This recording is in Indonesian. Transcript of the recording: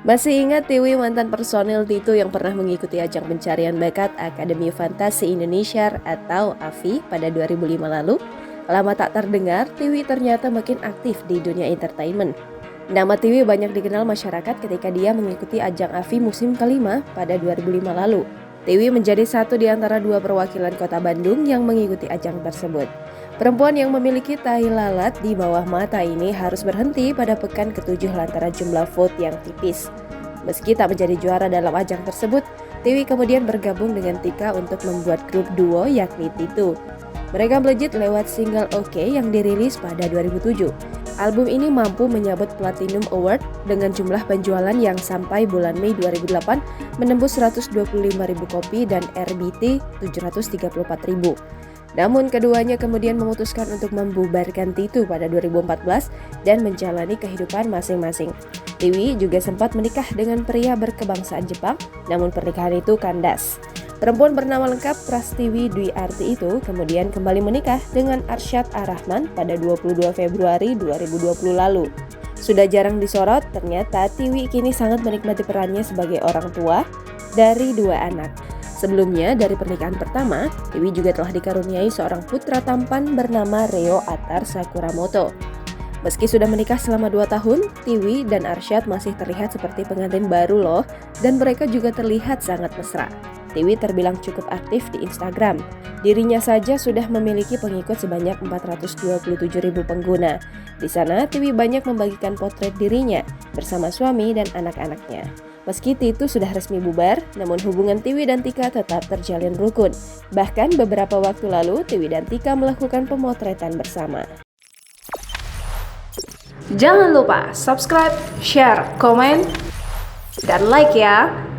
Masih ingat Tiwi, mantan personil Tito yang pernah mengikuti ajang pencarian bakat Akademi Fantasi Indonesia atau AFI pada 2005 lalu? Lama tak terdengar, Tiwi ternyata makin aktif di dunia entertainment. Nama Tiwi banyak dikenal masyarakat ketika dia mengikuti ajang AFI musim kelima pada 2005 lalu. Tiwi menjadi satu di antara dua perwakilan kota Bandung yang mengikuti ajang tersebut. Perempuan yang memiliki tahi lalat di bawah mata ini harus berhenti pada pekan ke-7 lantaran jumlah vote yang tipis. Meski tak menjadi juara dalam ajang tersebut, Tiwi kemudian bergabung dengan Tika untuk membuat grup duo yakni Tito. Mereka melejit lewat single Oke yang dirilis pada 2007. Album ini mampu menyabet Platinum Award dengan jumlah penjualan yang sampai bulan Mei 2008 menembus 125.000 kopi dan RBT 734.000. Namun keduanya kemudian memutuskan untuk membubarkan Tito pada 2014 dan menjalani kehidupan masing-masing. Tiwi juga sempat menikah dengan pria berkebangsaan Jepang, namun pernikahan itu kandas. Perempuan bernama lengkap Prastiwi Dwi Arti itu kemudian kembali menikah dengan Arsyad Ar-Rahman pada 22 Februari 2020 lalu. Sudah jarang disorot, ternyata Tiwi kini sangat menikmati perannya sebagai orang tua dari dua anak. Sebelumnya, dari pernikahan pertama, Tiwi juga telah dikaruniai seorang putra tampan bernama Reo Atar Sakuramoto. Meski sudah menikah selama 2 tahun, Tiwi dan Arsyad masih terlihat seperti pengantin baru loh, dan mereka juga terlihat sangat mesra. Tiwi terbilang cukup aktif di Instagram. Dirinya saja sudah memiliki pengikut sebanyak 427.000 pengguna. Di sana, Tiwi banyak membagikan potret dirinya bersama suami dan anak-anaknya. Meski Tito sudah resmi bubar, namun hubungan Tiwi dan Tika tetap terjalin rukun. Bahkan beberapa waktu lalu, Tiwi dan Tika melakukan pemotretan bersama. Jangan lupa subscribe, share, komen, dan like ya!